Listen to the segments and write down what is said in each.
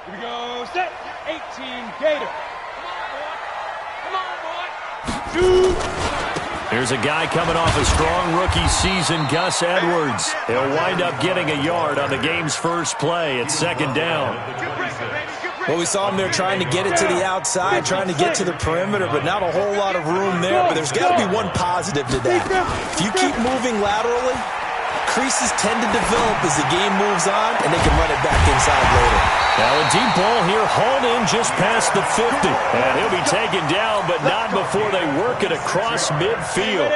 Here we go, set, 18, Gator. Come on, boy. Shoot. Here's a guy coming off a strong rookie season, Gus Edwards. He'll wind up getting a yard on the game's first play. It's second down. Well, we saw him there trying to get it to the outside, trying to get to the perimeter, but not a whole lot of room there. But there's got to be one positive to that. If you keep moving laterally, creases tend to develop as the game moves on, and they can run it back inside later. Now a deep ball here, hauled in just past the 50. And he'll be taken down, but not before they work it across midfield.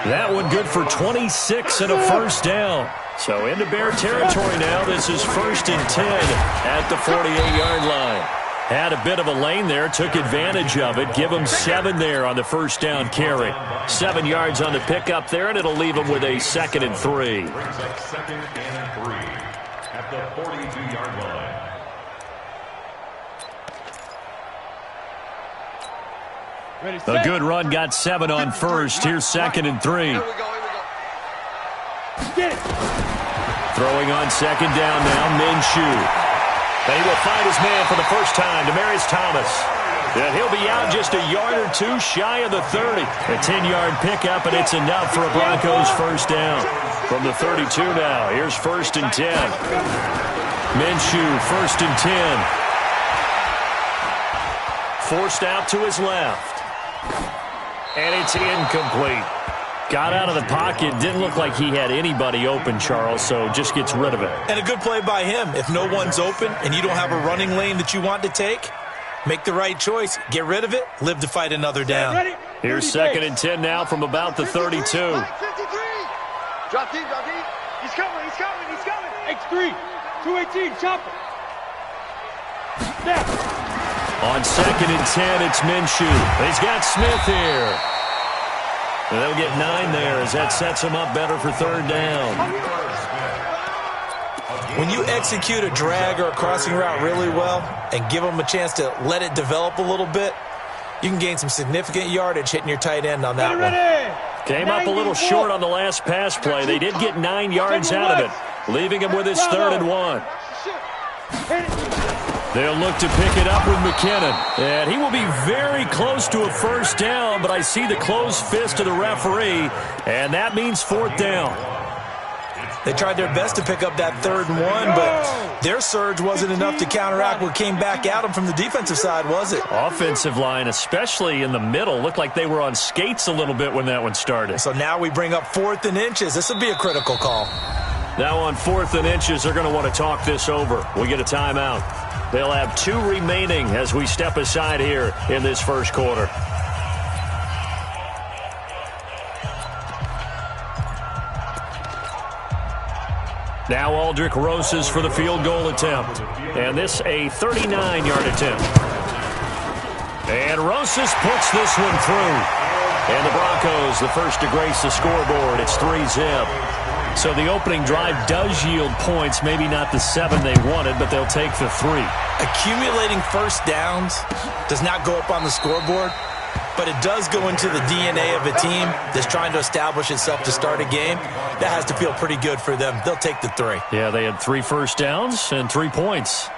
That one good for 26 and a first down. So into Bear territory now. This is 1st and 10 at the 48-yard line. Had a bit of a lane there, took advantage of it. Give him 7 there on the first down carry. 7 yards on the pickup there, and it'll leave him with a 2nd and 3. Second and 3 at the 42-yard line. A good run, got 7 on first. Here's 2nd and 3. Throwing on 2nd down now, Minshew. And he will find his man for the first time, Demaryius Thomas. And he'll be out just a yard or two shy of the 30. A 10-yard pickup, and it's enough for a Broncos first down. From the 32 now, here's 1st and 10. Minshew, 1st and 10. Forced out to his left. And it's incomplete. Got out of the pocket. Didn't look like he had anybody open, Charles, so just gets rid of it. And a good play by him. If no one's open and you don't have a running lane that you want to take, make the right choice. Get rid of it. Live to fight another down. Here's 2nd and 10 now from about the 32. Drop deep, drop deep. He's coming. X3, 218, chopper. Snap. On 2nd and 10, it's Minshew. He's got Smith here. And they'll get 9 there as that sets him up better for 3rd down. When you execute a drag or a crossing route really well and give them a chance to let it develop a little bit, you can gain some significant yardage hitting your tight end on that one. Came up a little short on the last pass play. They did get 9 yards out of it, leaving him with his 3rd and 1. They'll look to pick it up with McKinnon. And he will be very close to a first down, but I see the closed fist of the referee, and that means 4th down. They tried their best to pick up that 3rd and 1, but their surge wasn't enough to counteract what came back at them from the defensive side, was it? Offensive line, especially in the middle, looked like they were on skates a little bit when that one started. So now we bring up 4th and inches. This will be a critical call. Now on 4th and inches, they're going to want to talk this over. We get a timeout. They'll have 2 remaining as we step aside here in this first quarter. Now Aldrick Rosas for the field goal attempt. And this a 39-yard attempt. And Rosas puts this one through. And the Broncos, the first to grace the scoreboard. It's 3-zip. So the opening drive does yield points, maybe not the 7 they wanted, but they'll take the 3. Accumulating first downs does not go up on the scoreboard, but it does go into the DNA of a team that's trying to establish itself to start a game. That has to feel pretty good for them. They'll take the 3. Yeah, they had 3 first downs and 3 points.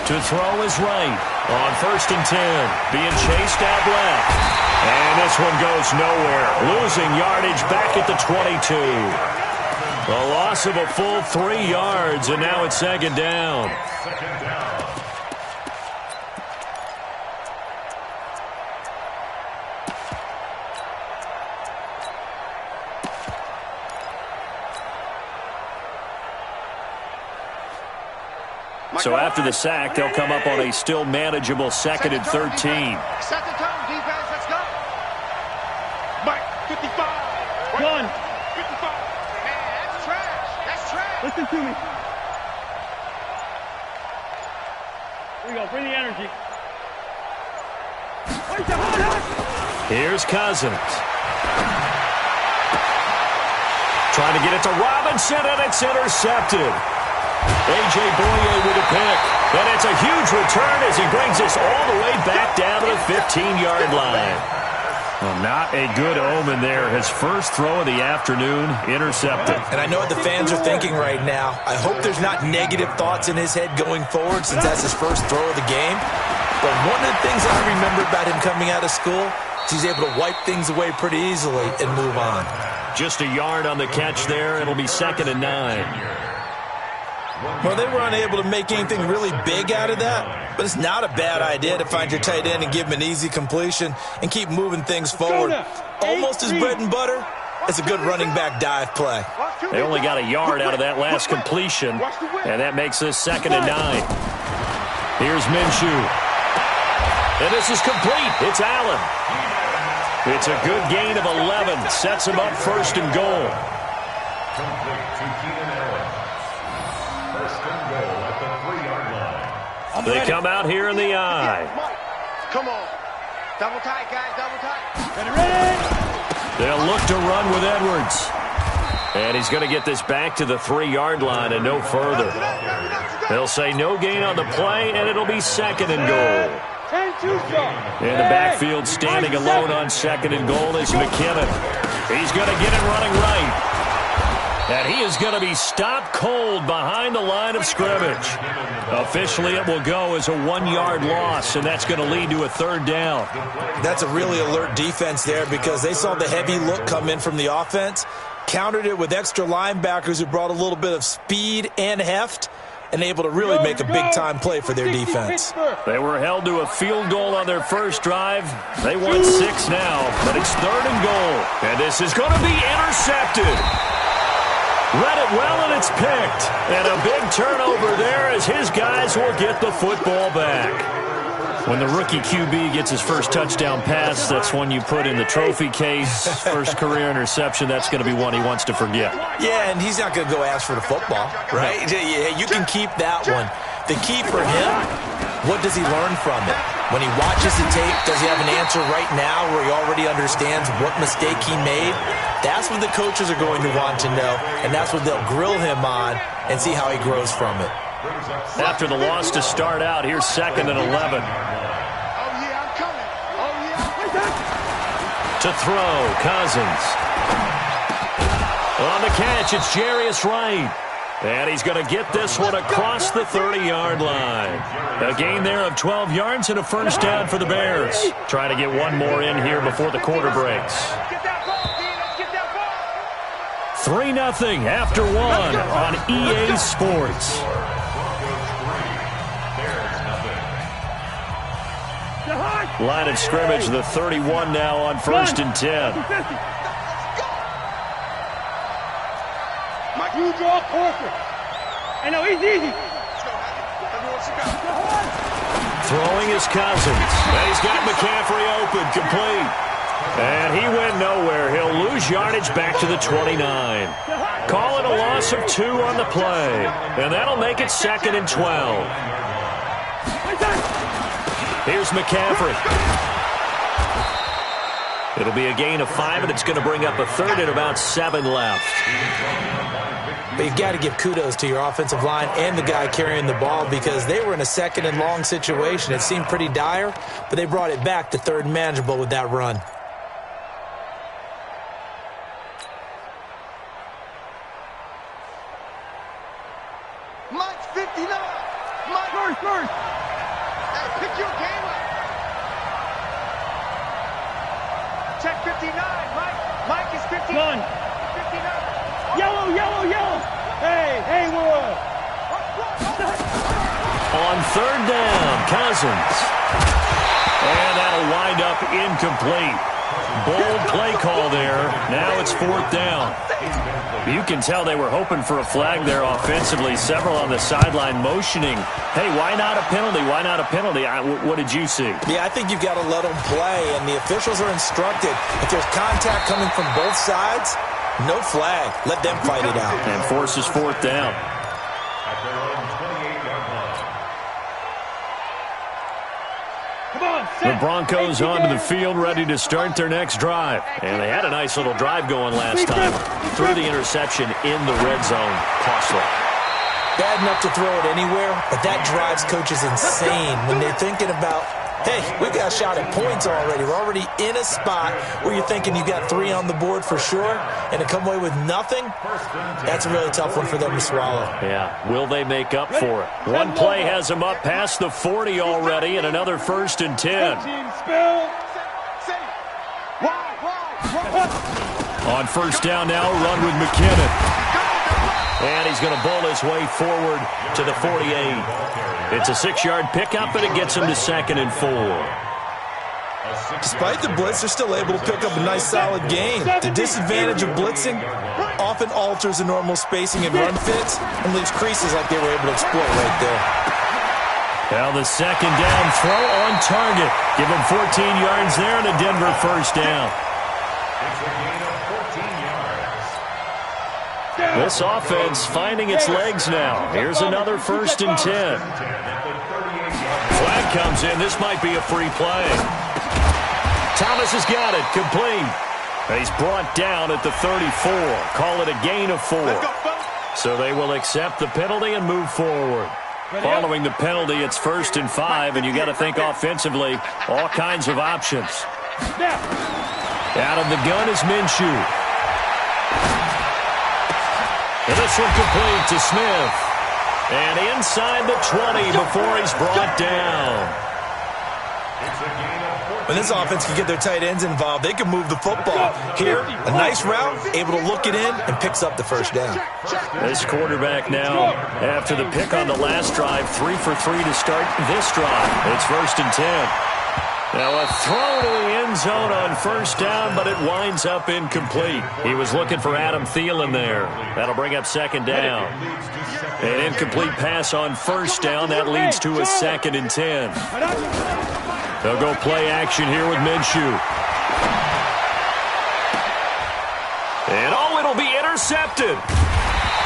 To throw is right on 1st and 10. Being chased out left. And this one goes nowhere. Losing yardage back at the 22. A loss of a full 3 yards, and now it's 2nd down. So after the sack, they'll come up on a still manageable 2nd and 13. Set the tone, defense. Let's go. Mike, 55. Gun. 55. Man, that's trash. That's trash. Listen to me. Here we go. Bring the energy. Here's Cousins. Trying to get it to Robinson, and it's intercepted. A.J. Boye with a pick. And it's a huge return as he brings us all the way back down to the 15-yard line. Well, not a good omen there. His first throw of the afternoon, intercepted. And I know what the fans are thinking right now. I hope there's not negative thoughts in his head going forward since that's his first throw of the game. But one of the things that I remember about him coming out of school is he's able to wipe things away pretty easily and move on. Just a yard on the catch there. It'll be 2nd and 9. Well, they were unable to make anything really big out of that, but it's not a bad idea to find your tight end and give him an easy completion and keep moving things forward. Almost as bread and butter as a good running back dive play. They only got a yard out of that last completion, and that makes this 2nd and 9. Here's Minshew. And this is complete. It's Allen. It's a good gain of 11. Sets him up 1st and goal. They come out here in the eye. Come on. Double tight, guys. Double tight. Ready? They'll look to run with Edwards. And he's going to get this back to the 3-yard line and no further. They'll say no gain on the play, and it'll be 2nd and goal. In the backfield, standing alone on 2nd and goal is McKinnon. He's going to get it running right. And he is going to be stopped cold behind the line of scrimmage. Officially, it will go as a 1-yard loss, and that's going to lead to a 3rd down. That's a really alert defense there because they saw the heavy look come in from the offense, countered it with extra linebackers who brought a little bit of speed and heft, and able to really make a big-time play for their defense. They were held to a field goal on their first drive. They won 6 now, but it's 3rd and goal. And this is going to be intercepted. Read it well, and it's picked. And a big turnover there as his guys will get the football back. When the rookie QB gets his first touchdown pass, that's one you put in the trophy case. First career interception, that's going to be one he wants to forget. Yeah, and he's not going to go ask for the football, right? Yeah, you can keep that one. The key for him, what does he learn from it? When he watches the tape, does he have an answer right now where he already understands what mistake he made? That's what the coaches are going to want to know, and that's what they'll grill him on and see how he grows from it. After the loss to start out, here's 2nd and 11. Oh, yeah, I'm coming. Oh, yeah. To throw, Cousins. On the catch, it's Jarius Wright. And he's going to get this one across the 30-yard line. A gain there of 12 yards and a 1st down for the Bears. Trying to get one more in here before the quarter breaks. 3-0 after 1 on EA Sports. Line of scrimmage, the 31 now on 1st and 10. You draw closer. I know, he's easy. Throwing is Cousins. And he's got McCaffrey open, complete. And he went nowhere. He'll lose yardage back to the 29. Call it a loss of 2 on the play. And that'll make it 2nd and 12. Here's McCaffrey. It'll be a gain of 5, and it's going to bring up a 3rd and about 7 left. But you've got to give kudos to your offensive line and the guy carrying the ball because they were in a 2nd and long situation. It seemed pretty dire, but they brought it back to 3rd and manageable with that run. Mike's 59. Mike, first. Hey, pick your game up. Check 59. Mike is 59. 59. Yellow. Hey, Will. On 3rd down, Cousins. And that'll wind up incomplete. Bold play call there. Now it's 4th down. You can tell they were hoping for a flag there offensively. Several on the sideline motioning. Hey, why not a penalty? Why not a penalty? What did you see? Yeah, I think you've got to let them play, and the officials are instructed. If there's contact coming from both sides, no flag. Let them fight it out. And forces 4th down. The Broncos onto the field, ready to start their next drive. And they had a nice little drive going last time. Threw the interception in the red zone. Costly. Bad enough to throw it anywhere, but that drives coaches insane when they're thinking about, hey, we got a shot at points already. We're already in a spot where you're thinking you got 3 on the board for sure, and to come away with nothing, that's a really tough one for them to swallow. Yeah, will they make up for it? One play has them up past the 40 already, and another 1st and 10. On 1st down now, run with McKinnon. And he's going to bowl his way forward to the 48. It's a 6-yard pickup, and it gets him to 2nd and 4. Despite the blitz, they're still able to pick up a nice, solid gain. The disadvantage of blitzing often alters the normal spacing and run fits and leaves creases like they were able to exploit right there. Now the 2nd down throw on target. Give him 14 yards there and a Denver 1st down. This offense finding its legs now. Here's another 1st and 10. Flag comes in. This might be a free play. Thomas has got it. Complete. He's brought down at the 34. Call it a gain of 4. So they will accept the penalty and move forward. Following the penalty, it's 1st and 5, and you got to think offensively, all kinds of options. Out of the gun is Minshew. And this one complete to Smith. And inside the 20 before he's brought down. When this offense can get their tight ends involved, they can move the football. Here, a nice route, able to look it in, and picks up the 1st down. This quarterback now, after the pick on the last drive, 3 for 3 to start this drive. It's 1st and 10. Now a throw to the end zone on 1st down, but it winds up incomplete. He was looking for Adam Thielen there. That'll bring up 2nd down. An incomplete pass on 1st down. That leads to a 2nd and 10. They'll go play action here with Minshew. And it'll be intercepted.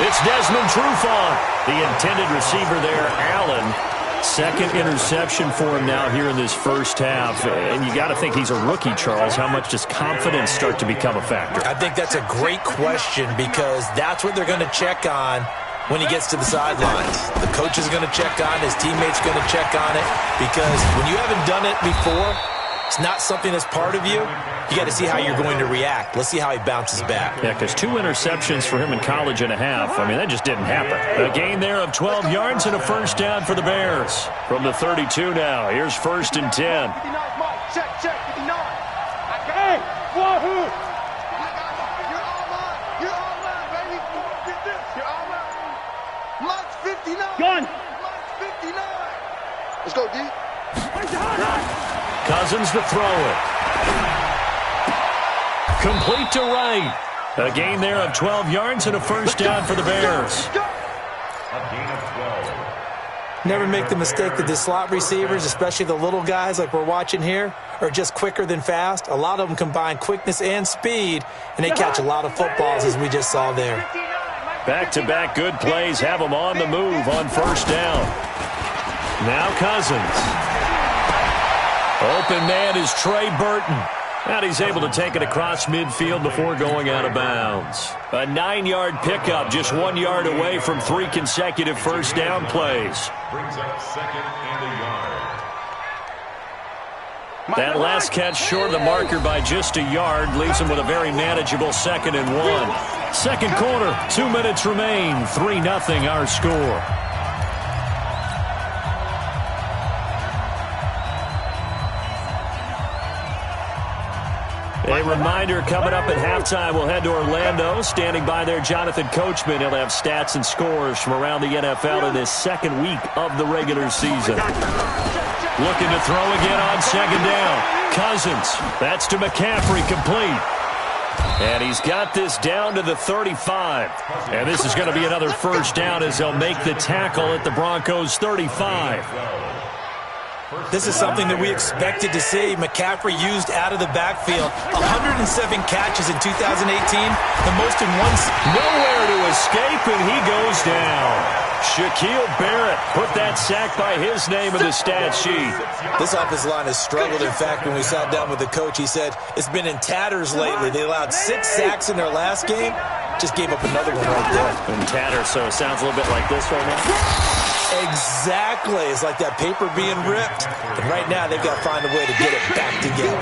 It's Desmond Trufant, the intended receiver there, Allen. 2nd interception for him now here in this 1st half. And you got to think he's a rookie, Charles. How much does confidence start to become a factor? I think that's a great question because that's what they're going to check on when he gets to the sidelines. The coach is going to check on, his teammates going to check on it because when you haven't done it before, it's not something that's part of you. You got to see how you're going to react. Let's see how he bounces back. Yeah, because 2 interceptions for him in college and a half. I mean, that just didn't happen. A gain there of 12 yards and a 1st down for the Bears. From the 32 now, here's 1st and 10. Check, 59. Hey, Wahoo! You're all mine, baby. Get this. You're all mine. Mike's 59. Gun. Mike's 59. Let's go, D. Cousins to throw it. Complete to Wright. A gain there of 12 yards and a 1st down for the Bears. Never make the mistake that the slot receivers, especially the little guys like we're watching here, are just quicker than fast. A lot of them combine quickness and speed, and they catch a lot of footballs as we just saw there. Back-to-back good plays have them on the move on 1st down. Now Cousins. Open man is Trey Burton. And he's able to take it across midfield before going out of bounds. A 9-yard pickup, just 1 yard away from 3 consecutive 1st down plays. Brings up 2nd and a yard. That last catch short of the marker by just a yard leaves him with a very manageable 2nd and 1. 2nd quarter, 2 minutes remain, 3-0 our score. A reminder, coming up at halftime, we'll head to Orlando. Standing by there, Jonathan Coachman. He'll have stats and scores from around the NFL in this 2nd week of the regular season. Looking to throw again on 2nd down. Cousins, that's to McCaffrey, complete. And he's got this down to the 35. And this is going to be another 1st down as they'll make the tackle at the Broncos' 35. This is something that we expected to see. McCaffrey used out of the backfield. 107 catches in 2018, the most in one. Nowhere to escape, and he goes down. Shaquille Barrett put that sack by his name in the stat sheet. This offensive line has struggled. In fact, when we sat down with the coach, he said it's been in tatters lately. They allowed 6 sacks in their last game. Just gave up another one right there. In tatters, so it sounds a little bit like this right now. Exactly. It's like that paper being ripped. And right now, they've got to find a way to get it back together.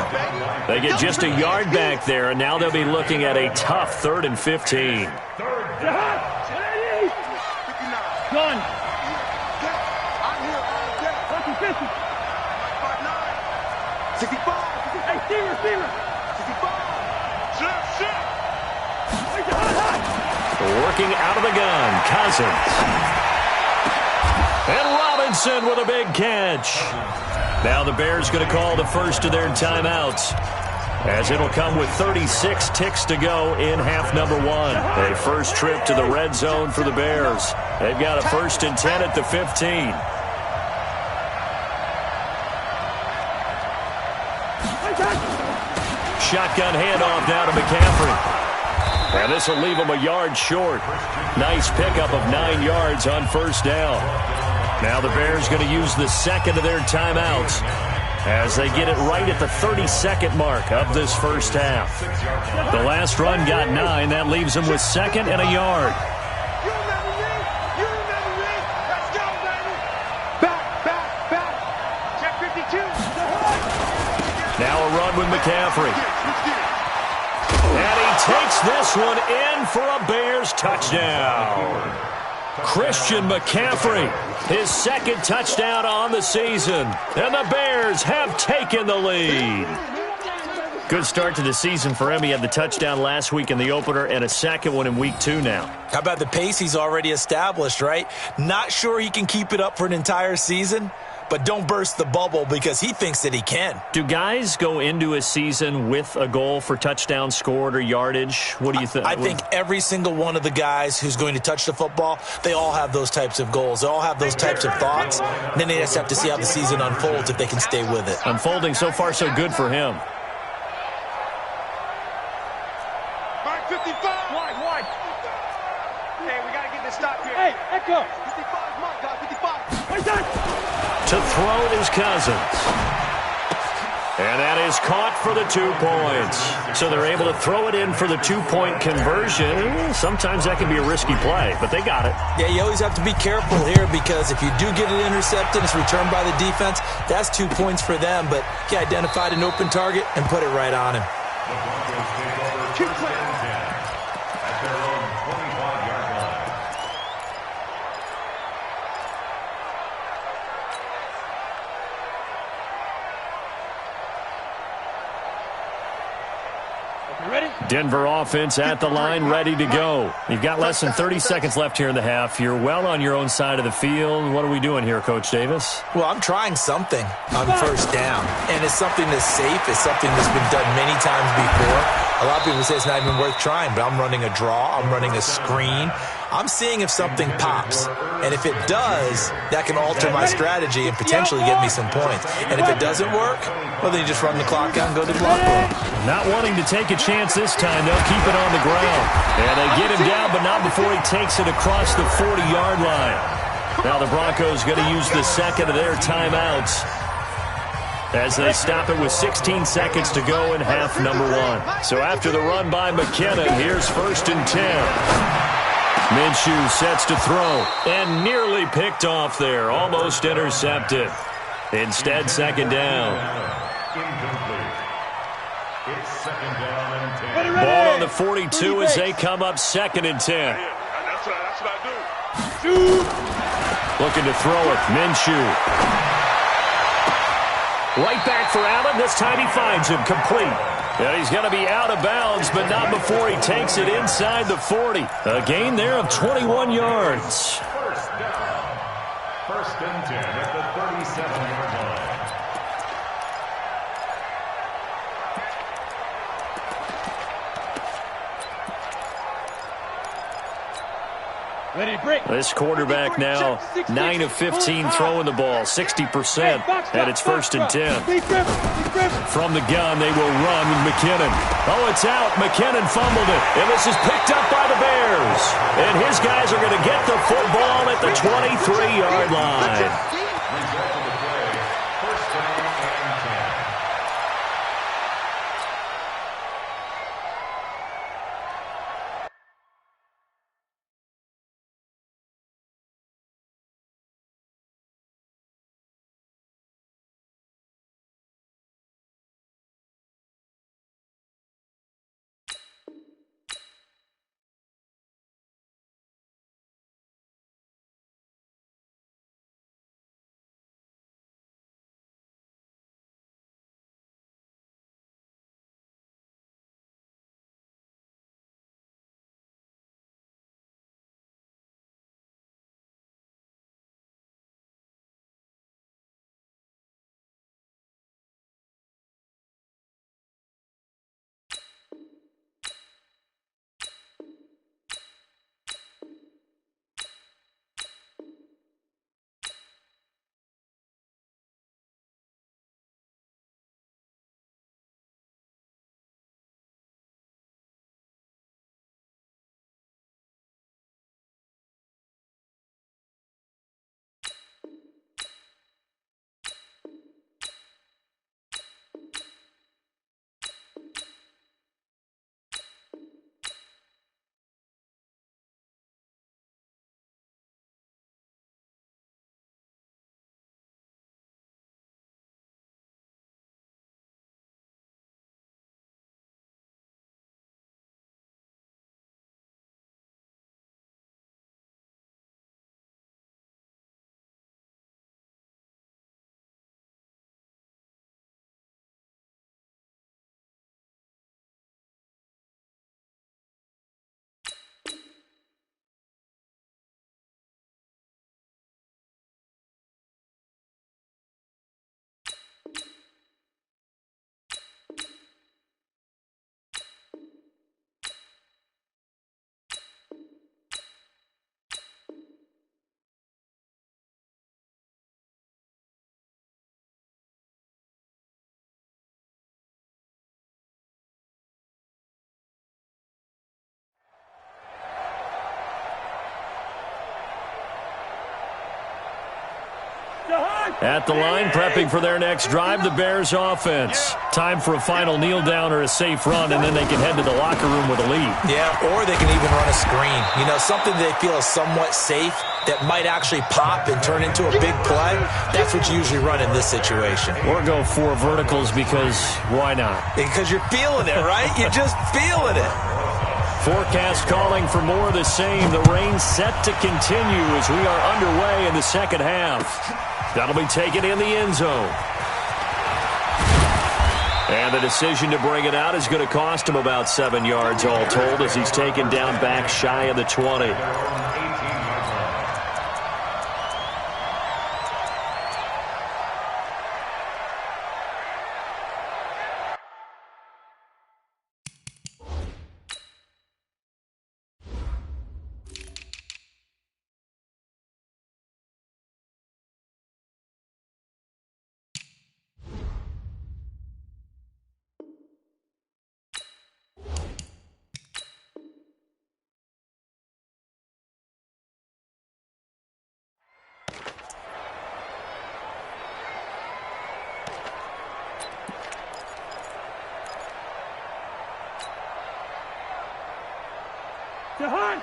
They get just a yard back there, and now they'll be looking at a tough 3rd and 15. Gun. Working out of the gun, Cousins. And Robinson with a big catch. Now the Bears going to call the first of their timeouts, as it'll come with 36 ticks to go in half number 1. A first trip to the red zone for the Bears. They've got a 1st and 10 at the 15. Shotgun handoff now to McCaffrey. And this will leave him a yard short. Nice pickup of 9 yards on 1st down. Now the Bears going to use the second of their timeouts, as they get it right at the 32nd mark of this first half. The last run got 9. That leaves them with 2nd and a yard. You remember me? You remember me? Let's go, baby. Back. Check 52. Now a run with McCaffrey. And he takes this one in for a Bears touchdown. Christian McCaffrey, his 2nd touchdown on the season. And the Bears have taken the lead. Good start to the season for him. He had the touchdown last week in the opener and a 2nd one in week 2 now. How about the pace he's already established, right? Not sure he can keep it up for an entire season, but don't burst the bubble because he thinks that he can. Do guys go into a season with a goal for touchdown scored or yardage? What do you think? I think every single one of the guys who's going to touch the football, they all have those types of goals. They all have those types of thoughts. And then they just have to see how the season unfolds if they can stay with it. Unfolding so far so good for him. Mark 55. Wide. Hey, we got to get this stop here. Hey, Echo. 55 mark, guys. 55. Wait, that. To throw is Cousins. And that is caught for the 2 points. So they're able to throw it in for the 2-point conversion. Sometimes that can be a risky play, but they got it. Yeah, you always have to be careful here because if you do get it intercepted, it's returned by the defense, that's 2 points for them. But he identified an open target and put it right on him. Denver offense at the line, ready to go. You've got less than 30 seconds left here in the half. You're well on your own side of the field. What are we doing here, Coach Davis? Well, I'm trying something on 1st down, and it's something that's safe. It's something that's been done many times before. A lot of people say it's not even worth trying, but I'm running a draw. I'm running a screen. I'm seeing if something pops, and if it does, that can alter my strategy and potentially get me some points. And if it doesn't work, well, then you just run the clock out and go to the block room. Not wanting to take a chance this time, they'll keep it on the ground. And they get him down, but not before he takes it across the 40-yard line. Now the Broncos going to use the 2nd of their timeouts as they stop it with 16 seconds to go in half number 1. So after the run by McKinnon, here's 1st and 10. Minshew sets to throw and nearly picked off there. Almost intercepted. Instead, 2nd down. It's 2nd down and 10. Ball on the 42 as they come up 2nd and 10. That's what I do. Looking to throw it. Minshew. Right back for Allen. This time he finds him complete. And he's going to be out of bounds, but not before he takes it inside the 40. A gain there of 21 yards. 1st down. 1st and 10 at the 37-yard line. This quarterback now 9 of 15 throwing the ball, 60%, and it's 1st and 10. From the gun, they will run with McKinnon. Oh, it's out. McKinnon fumbled it, and this is picked up by the Bears. And his guys are going to get the football at the 23-yard line. At the line, prepping for their next drive, the Bears offense. Time for a final kneel down or a safe run, and then they can head to the locker room with a lead. Yeah, or they can even run a screen. You know, something they feel is somewhat safe that might actually pop and turn into a big play. That's what you usually run in this situation. Or go 4 verticals because why not? Because you're feeling it, right? You're just feeling it. Forecast calling for more of the same. The rain set to continue as we are underway in the second half. That'll be taken in the end zone. And the decision to bring it out is going to cost him about 7 yards all told as he's taken down back shy of the 20.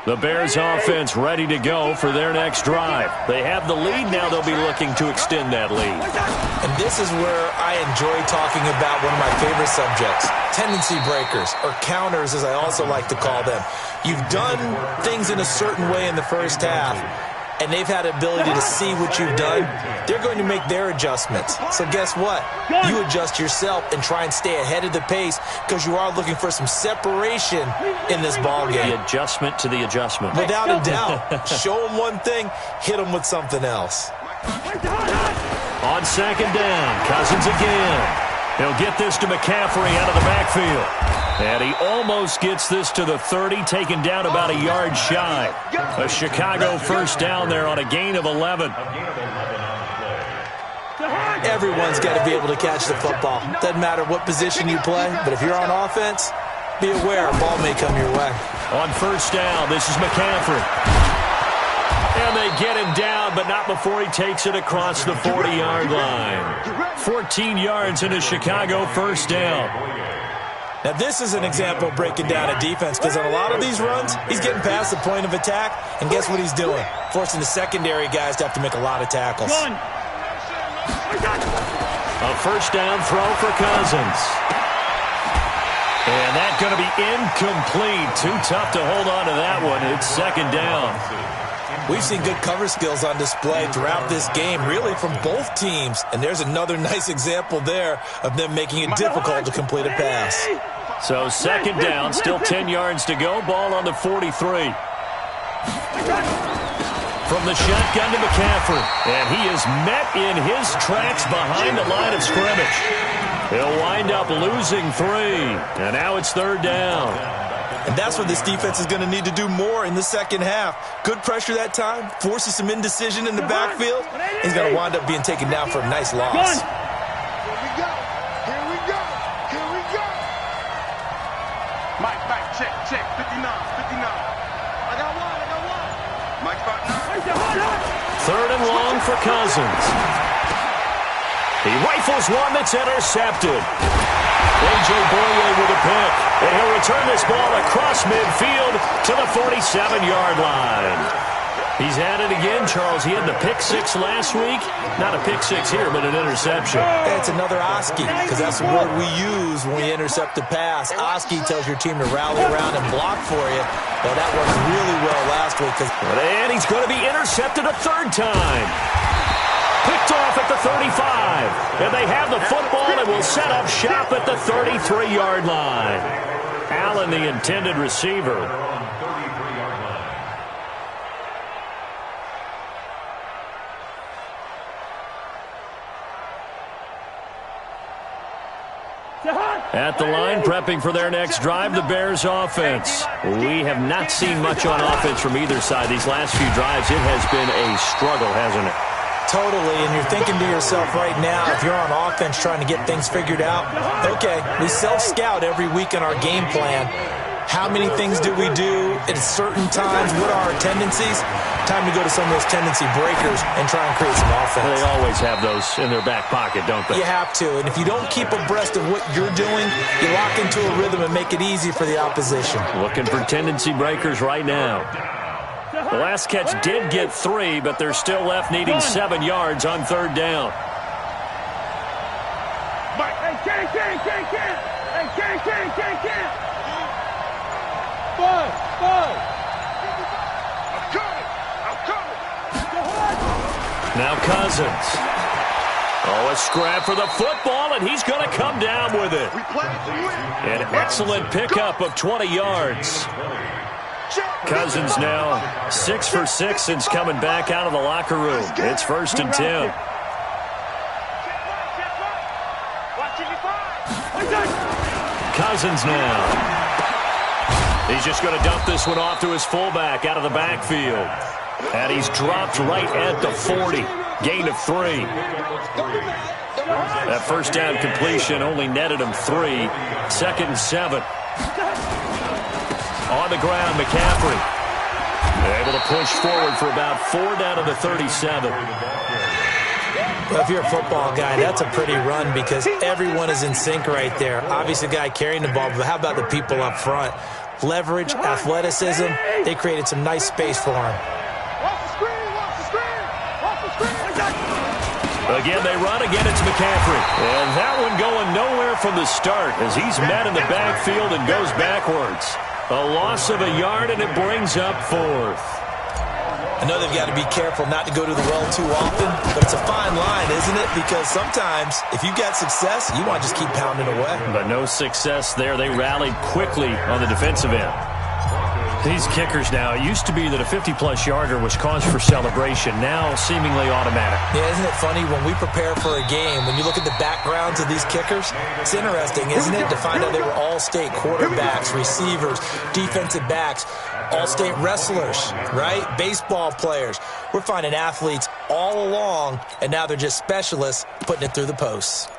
The Bears offense ready to go for their next drive. They have the lead now. They'll be looking to extend that lead. And this is where I enjoy talking about one of my favorite subjects, tendency breakers, or counters as I also like to call them. You've done things in a certain way in the first half, and they've had the ability to see what you've done. They're going to make their adjustments. So guess what? You adjust yourself and try and stay ahead of the pace because you are looking for some separation in this ball game. The adjustment to the adjustment. Without a doubt. Show them one thing, hit them with something else. On second down, Cousins again. He'll get this to McCaffrey out of the backfield. And he almost gets this to the 30, taken down about a yard shy. A Chicago first down there on a gain of 11. Everyone's got to be able to catch the football. Doesn't matter what position you play, but if you're on offense, be aware a ball may come your way. On first down, this is McCaffrey. And they get him down, but not before he takes it across the 40-yard line. 14 yards in a Chicago first down. Now, this is an example of breaking down a defense, because on a lot of these runs, he's getting past the point of attack, and guess what he's doing? Forcing the secondary guys to have to make a lot of tackles. A first down throw for Cousins. And that's going to be incomplete. Too tough to hold on to that one. It's second down. We've seen good cover skills on display throughout this game, really from both teams. And there's another nice example there of them making it difficult to complete a pass. So second down, still 10 yards to go. Ball on the 43. From the shotgun to McCaffrey. And he is met in his tracks behind the line of scrimmage. He'll wind up losing 3. And now it's third down. And that's what this defense is going to need to do more in the second half. Good pressure that time, forces some indecision in the backfield. He's going to wind up being taken down for a nice loss. Here we go. Here we go. Here we go. Mike, check. 59. I got one. Mike's back now. Third and long for Cousins. He rifles one that's intercepted. A.J. Boye with a pick. And he'll return this ball across midfield to the 47-yard line. He's at it again, Charles. He had the pick 6 last week. Not a pick 6 here, but an interception. It's another Oski, because that's the word we use when we intercept a pass. Oski tells your team to rally around and block for you. Well, that worked really well last week. And he's going to be intercepted a third time. Picked off at the 35. And they have the football and will set up shop at the 33-yard line. Allen, the intended receiver. At the line, prepping for their next drive, the Bears offense. We have not seen much on offense from either side. These last few drives, it has been a struggle, hasn't it? Totally, and you're thinking to yourself right now, if you're on offense trying to get things figured out, okay, we self-scout every week in our game plan. How many things do we do at certain times? What are our tendencies? Time to go to some of those tendency breakers and try and create some offense. They always have those in their back pocket, don't they? You have to, and if you don't keep abreast of what you're doing, you lock into a rhythm and make it easy for the opposition. Looking for tendency breakers right now. The last catch did get 3, but they're still left needing 7 yards on third down. Now Cousins. Oh, a scrap for the football, and he's going to come down with it. An excellent pickup of 20 yards. Cousins now 6 for 6 since coming back out of the locker room. It's first and 10. Cousins now. He's just going to dump this one off to his fullback out of the backfield. And he's dropped right at the 40. Gain of 3. That first down completion only netted him 3. Second and 7. On the ground, McCaffrey. Able to push forward for about 4 down to the 37. Well, if you're a football guy, that's a pretty run because everyone is in sync right there. Obviously, the guy carrying the ball, but how about the people up front? Leverage, athleticism, they created some nice space for him. Again, they run. Again, it's McCaffrey. And that one going nowhere from the start as he's met in the backfield and goes backwards. A loss of a yard, and it brings up 4th. I know they've got to be careful not to go to the well too often, but it's a fine line, isn't it? Because sometimes, if you've got success, you want to just keep pounding away. But no success there. They rallied quickly on the defensive end. These kickers now, it used to be that a 50-plus yarder was cause for celebration, now seemingly automatic. Yeah, isn't it funny when we prepare for a game, when you look at the backgrounds of these kickers, it's interesting, isn't it, to find out they were all-state quarterbacks, receivers, defensive backs, all-state wrestlers, right? Baseball players. We're finding athletes all along, and now they're just specialists putting it through the posts.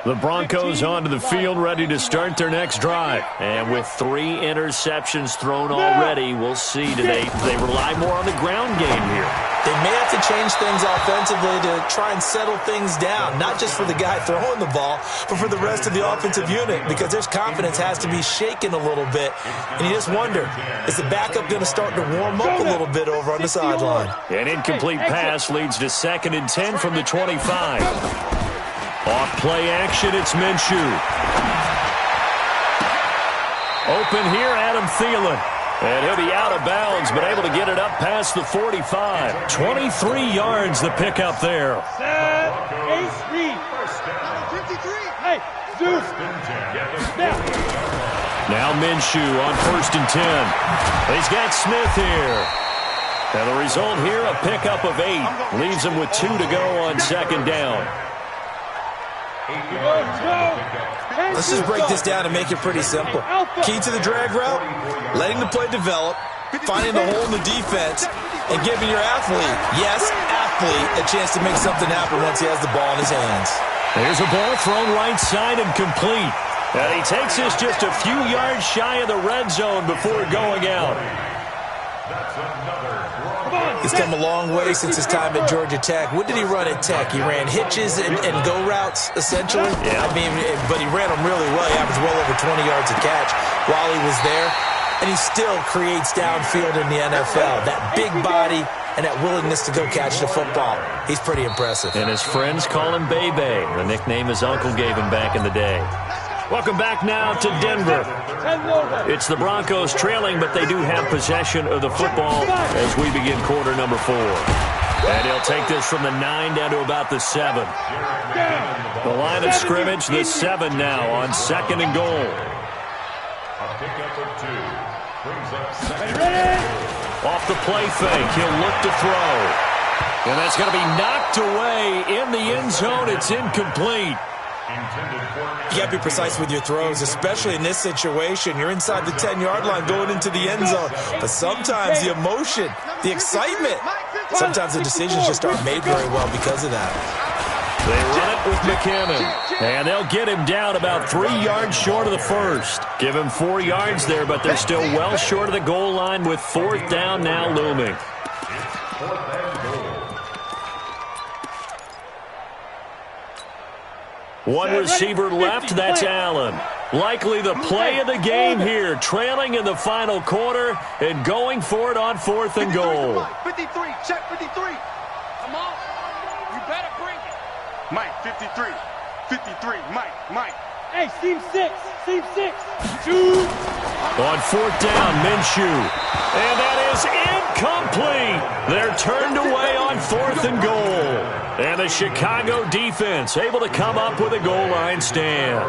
The Broncos onto the field, ready to start their next drive. And with 3 interceptions thrown already, we'll see. Do they rely more on the ground game here? They may have to change things offensively to try and settle things down, not just for the guy throwing the ball, but for the rest of the offensive unit, because their confidence has to be shaken a little bit. And you just wonder, is the backup going to start to warm up a little bit over on the sideline? An incomplete pass leads to 2nd and 10 from the 25. Off play action, it's Minshew. Open here, Adam Thielen. And he'll be out of bounds, but able to get it up past the 45. 23 yards the pickup there. Now Minshew on 1st and 10. He's got Smith here. And the result here, a pickup of 8. Leaves him with 2 to go on 2nd down. Let's just break this down and make it pretty simple. Key to the drag route, letting the play develop, finding the hole in the defense, and giving your athlete, yes, athlete, a chance to make something happen once he has the ball in his hands. There's a ball thrown right side and complete. And he takes this just a few yards shy of the red zone before going out. He's come a long way since his time at Georgia Tech. What did he run at Tech? He ran hitches and go routes, essentially. Yeah. I mean, but he ran them really well. He averaged well over 20 yards a catch while he was there. And he still creates downfield in the NFL. That big body and that willingness to go catch the football. He's pretty impressive. And his friends call him Bebe, the nickname his uncle gave him back in the day. Welcome back now to Denver. It's the Broncos trailing, but they do have possession of the football as we begin quarter number 4. And he'll take this from the 9 down to about the 7. The line of scrimmage, the 7 now on 2nd and goal. A pickup of 2. Brings up 2nd. Off the play fake, he'll look to throw. And that's going to be knocked away in the end zone. It's incomplete. You got to be precise with your throws, especially in this situation. You're inside the 10-yard line going into the end zone. But sometimes the emotion, the excitement, sometimes the decisions just aren't made very well because of that. They run it with McKinnon. And they'll get him down about 3 yards short of the first. Give him 4 yards there, but they're still well short of the goal line with 4th down now looming. One receiver left, that's Allen. Likely the play of the game here, trailing in the final quarter and going for it on 4th and goal. 53, check 53. Come on, you better bring it. Mike, 53, 53, Mike. Hey, seam 6. Shoot. On 4th down, Minshew. And that is incomplete. They're turned away on 4th and goal. And the Chicago defense able to come up with a goal line stand.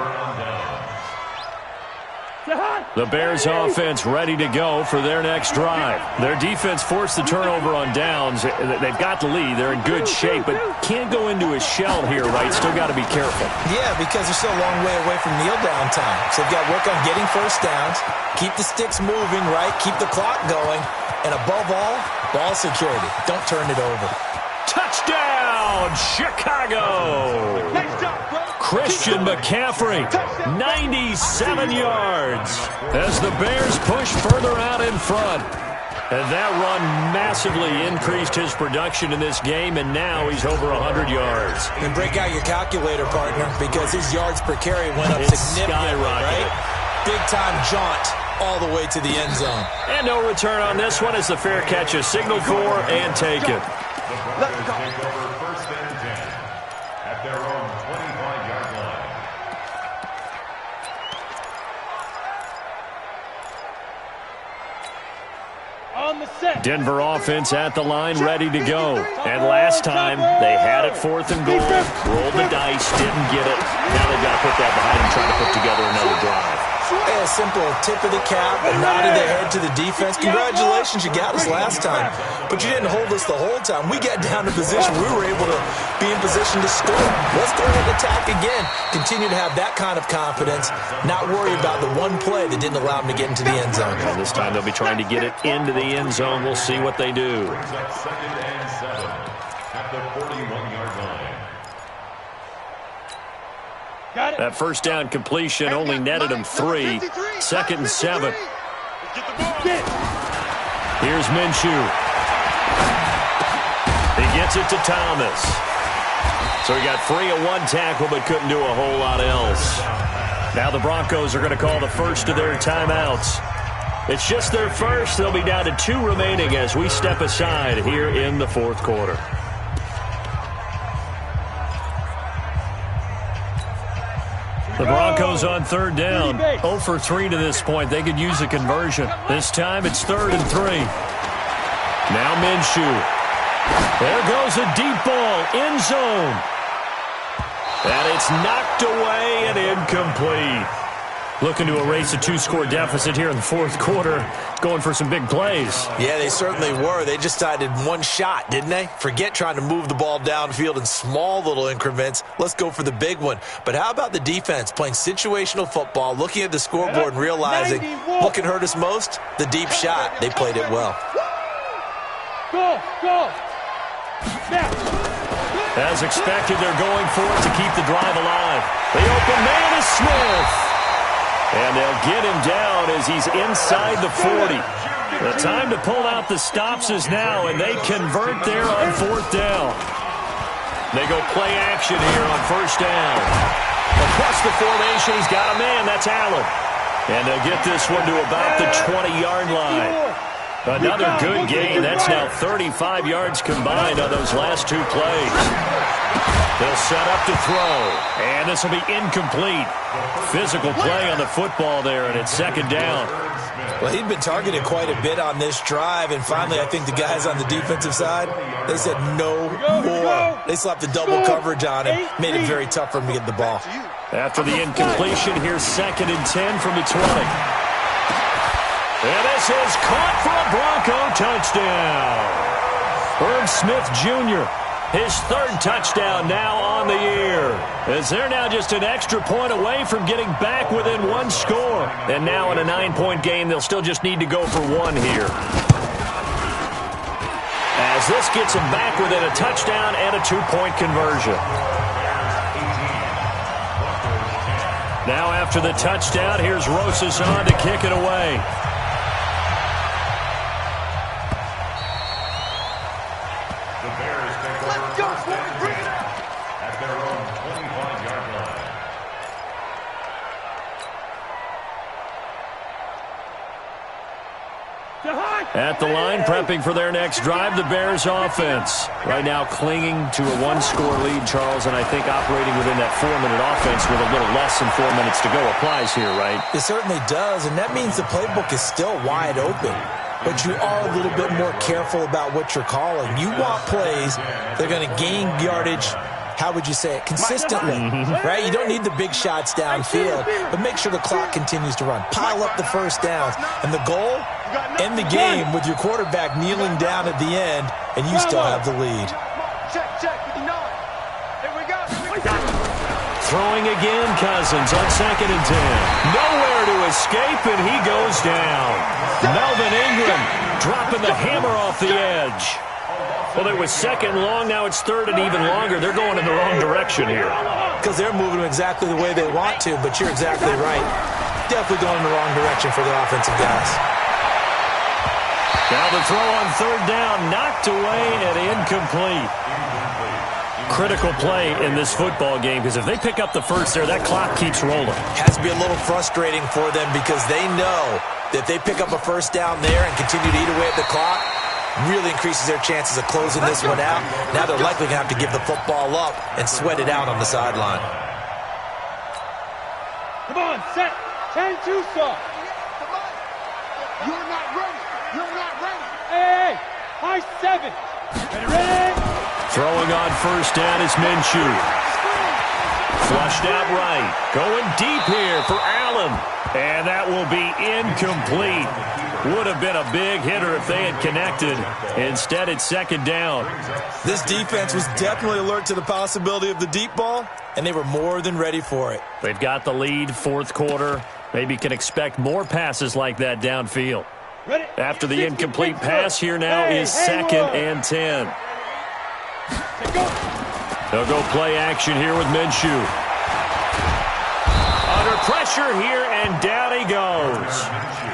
The Bears offense ready to go for their next drive. Their defense forced the turnover on downs. They've got the lead. They're in good shape, but can't go into a shell here, right? Still got to be careful. Yeah, because they're still a long way away from kneel down time. So they've got to work on getting first downs, keep the sticks moving, right? Keep the clock going. And above all, ball security. Don't turn it over. Touchdown, Chicago! Nice job, bro. Christian McCaffrey, 97 yards as the Bears push further out in front. And that run massively increased his production in this game, and now he's over 100 yards. And break out your calculator, partner, because his yards per carry went up significantly, right? Big-time jaunt all the way to the end zone. And no return on this one as the fair catch is signaled for and taken. Let's go. Take over 1st and 10 at their own 25-yard line. On the Denver offense at the line, ready to go. And last time, they had it 4th and goal, rolled the dice, didn't get it. Now they've got to put that behind them, trying to put together another drive. A simple tip of the cap, a nod of the head to the defense. Congratulations, you got us last time. But you didn't hold us the whole time. We got down to position. We were able to be in position to score. Let's go and attack again. Continue to have that kind of confidence. Not worry about the one play that didn't allow them to get into the end zone. And this time they'll be trying to get it into the end zone. We'll see what they do. 2nd and 7 at the 41-yard line. That first down completion only netted him 3. 2nd and 7. Here's Minshew. He gets it to Thomas. So he got free of one tackle but couldn't do a whole lot else. Now the Broncos are going to call the first of their timeouts. It's just their first. They'll be down to 2 remaining as we step aside here in the 4th quarter. The Broncos on 3rd down. 0 for 3 to this point. They could use a conversion. This time it's 3rd and 3. Now Minshew. There goes a deep ball. End zone. And it's knocked away and incomplete. Looking to erase a 2-score deficit here in the 4th quarter. Going for some big plays. Yeah, they certainly were. They just decided one shot, didn't they? Forget trying to move the ball downfield in small little increments. Let's go for the big one. But how about the defense playing situational football, looking at the scoreboard and realizing what can hurt us most? The deep shot. They played it well. Go! As expected, they're going for it to keep the drive alive. The open man is Smith. And they'll get him down as he's inside the 40. The time to pull out the stops is now, and they convert there on 4th down. They go play action here on 1st down. Across the formation, he's got a man. That's Allen. And they'll get this one to about the 20-yard line. Another good gain. That's now 35 yards combined on those last 2 plays. They'll set up to throw, and this will be incomplete. Physical play on the football there, and it's 2nd down. Well, he'd been targeted quite a bit on this drive, and finally I think the guys on the defensive side, they said no more. They slapped the double coverage on him, made it very tough for him to get the ball. After the incompletion, here's 2nd and 10 from the 20. And this is caught for a Bronco touchdown. Herb Smith Jr., his 3rd touchdown now on the year. As they're now just an extra point away from getting back within 1 score. And now in a 9-point game, they'll still just need to go for 1 here. As this gets them back within a touchdown and a 2-point conversion. Now after the touchdown, here's Rosas on to kick it away. At the line, prepping for their next drive, the Bears offense. Right now clinging to a 1-score lead, Charles, and I think operating within that 4-minute offense with a little less than 4 minutes to go applies here, right? It certainly does, and that means the playbook is still wide open. But you are a little bit more careful about what you're calling. You want plays that are going to gain yardage, how would you say it, consistently, right? You don't need the big shots downfield, but make sure the clock continues to run. Pile up the first downs. And the goal, end the game with your quarterback kneeling down at the end, and you still have the lead. Check, 59. Here we go. Throwing again, Cousins on 2nd and 10. Nowhere to escape, and he goes down. Melvin Ingram dropping the hammer off the edge. Well, it was 2nd long. Now it's 3rd and even longer. They're going in the wrong direction here. Because they're moving exactly the way they want to, but you're exactly right. Definitely going in the wrong direction for the offensive guys. Now the throw on 3rd down, knocked away and incomplete. Critical play in this football game, because if they pick up the first there, that clock keeps rolling. Has to be a little frustrating for them because they know that if they pick up a first down there and continue to eat away at the clock, really increases their chances of closing this one out. Now they're likely going to have to give the football up and sweat it out on the sideline. Come on, set. 10-2, sir. You're not ready. You're not ready. Hey! High 7. Ready? Throwing on first down is Minshew. Flushed out right. Going deep here for Allen. And that will be incomplete. Would have been a big hitter if they had connected. Instead, it's second down. This defense was definitely alert to the possibility of the deep ball, and they were more than ready for it. They've got the lead, fourth quarter. Maybe can expect more passes like that downfield. Ready? After the incomplete pass, here now is second and 10. They'll go play action here with Minshew. Under pressure here, and down he goes.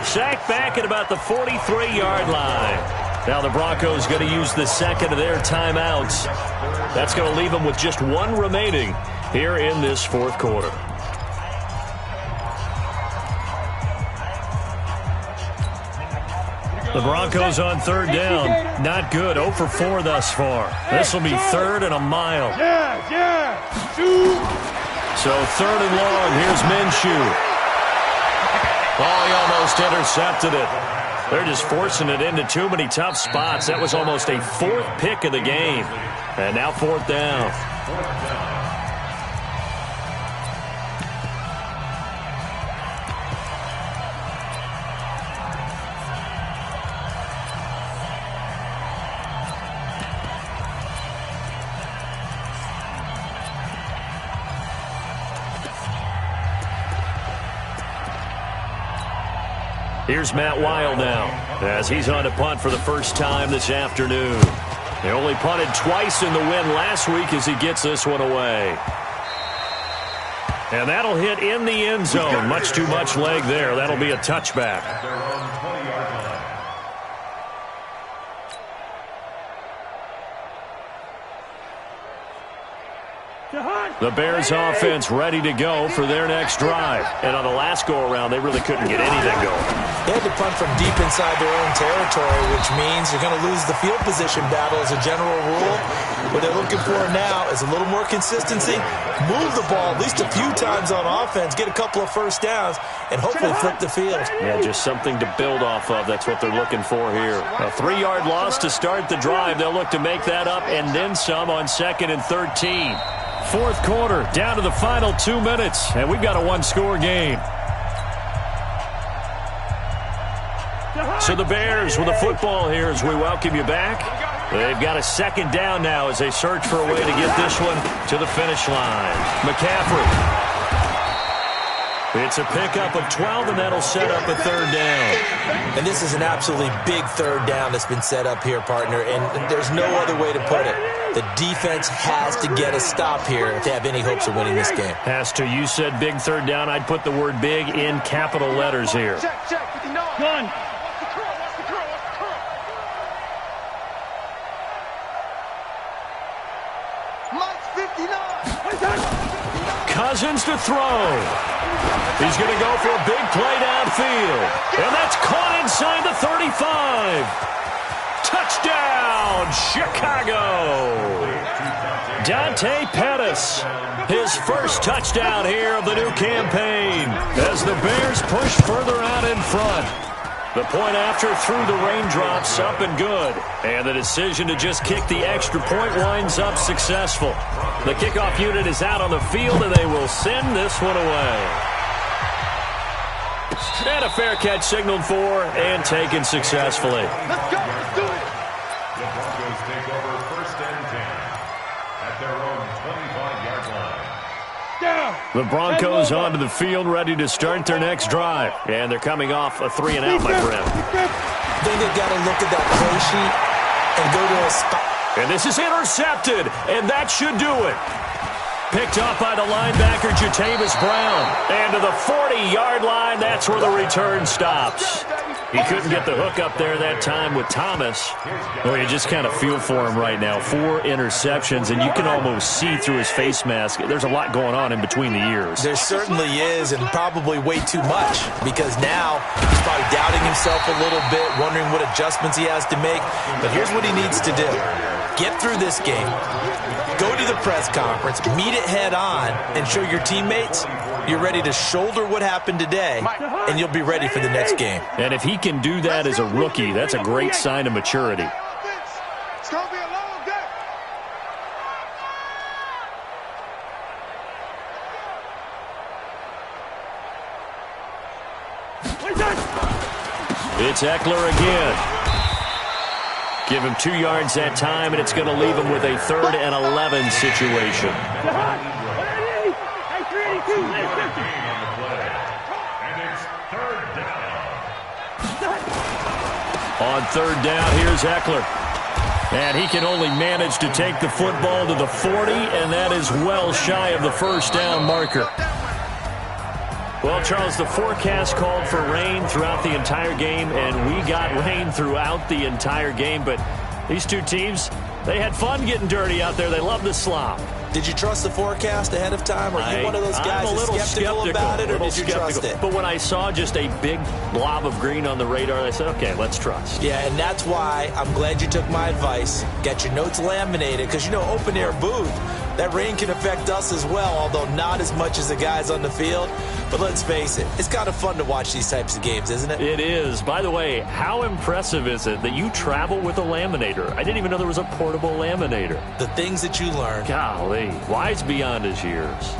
Sacked back at about the 43-yard line. Now the Broncos going to use the second of their timeouts. That's going to leave them with just one remaining here in this fourth quarter. The Broncos on third down. Not good. 0 for 4 thus far. This will be third and a mile. Yeah. Shoot. So third and long. Here's Minshew. Oh, he almost intercepted it. They're just forcing it into too many tough spots. That was almost a fourth pick of the game. And now fourth down. Here's Matt Weil now, as he's on to punt for the first time this afternoon. They only punted twice in the win last week as he gets this one away. And that'll hit in the end zone. Much too much leg there. That'll be a touchback. The Bears offense ready to go for their next drive. And on the last go-around, they really couldn't get anything going. They had to punt from deep inside their own territory, which means you're going to lose the field position battle as a general rule. What they're looking for now is a little more consistency, move the ball at least a few times on offense, get a couple of first downs, and hopefully flip the field. Yeah, just something to build off of. That's what they're looking for here. A 3-yard loss to start the drive. They'll look to make that up and then some on 2nd and 13. Fourth quarter, down to the final 2 minutes, and we've got a one-score game. So the Bears with the football here as we welcome you back. They've got a second down now as they search for a way to get this one to the finish line. McCaffrey. It's a pickup of 12, and that'll set up a third down. And this is an absolutely big third down that's been set up here, partner, and there's no other way to put it. The defense has to get a stop here if they have any hopes of winning this game. Has to. You said big third down. I'd put the word big in capital letters here. Check, 59. Gun. Cousins to throw. He's going to go for a big play downfield. And that's caught inside the 35. Touchdown, Chicago. Dante Pettis, his first touchdown here of the new campaign as the Bears push further out in front. The point after through the raindrops, up and good. And the decision to just kick the extra point winds up successful. The kickoff unit is out on the field, and they will send this one away. And a fair catch signaled for and taken successfully. Let's go. Let's do it. The Broncos take over 1st and 10 at their own 25-yard line. Down. The Broncos onto the field, ready to start their next drive. And they're coming off a 3-and-out, my friend. Then they've got to look at that play sheet and go to a spot. And this is intercepted, and that should do it. Picked up by the linebacker, Jatavis Brown. And to the 40-yard line, that's where the return stops. He couldn't get the hook up there that time with Thomas. Well, you just kind of feel for him right now. 4 interceptions, and you can almost see through his face mask. There's a lot going on in between the ears. There certainly is, and probably way too much, because now he's probably doubting himself a little bit, wondering what adjustments he has to make. But here's what he needs to do. Get through this game. Go to the press conference, meet it head on, and show your teammates you're ready to shoulder what happened today, and you'll be ready for the next game. And if he can do that as a rookie, that's a great sign of maturity. It's Eckler again. Give him 2 yards that time, and it's going to leave him with a 3rd and 11 situation. On 3rd down, here's Eckler. And he can only manage to take the football to the 40, and that is well shy of the 1st down marker. Well, Charles, the forecast called for rain throughout the entire game, and we got rain throughout the entire game. But these two teams, they had fun getting dirty out there. They love the slop. Did you trust the forecast ahead of time? Are you one of those guys that's skeptical about it, or did you trust it? But when I saw just a big blob of green on the radar, I said, okay, let's trust. Yeah, and that's why I'm glad you took my advice. Get your notes laminated, because, you know, open-air booth, that rain can affect us as well, although not as much as the guys on the field. But let's face it, it's kind of fun to watch these types of games, isn't it? It is. By the way, how impressive is it that you travel with a laminator? I didn't even know there was a portable laminator. The things that you learn. Golly, wise beyond his years.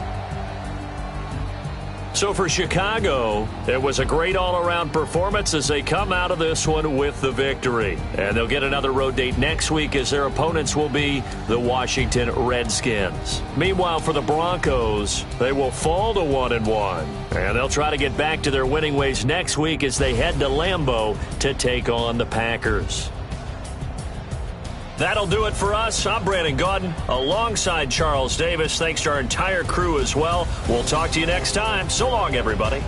So for Chicago, it was a great all-around performance as they come out of this one with the victory. And they'll get another road date next week as their opponents will be the Washington Redskins. Meanwhile, for the Broncos, they will fall to 1-1. And they'll try to get back to their winning ways next week as they head to Lambeau to take on the Packers. That'll do it for us. I'm Brandon Gaudin alongside Charles Davis. Thanks to our entire crew as well. We'll talk to you next time. So long, everybody.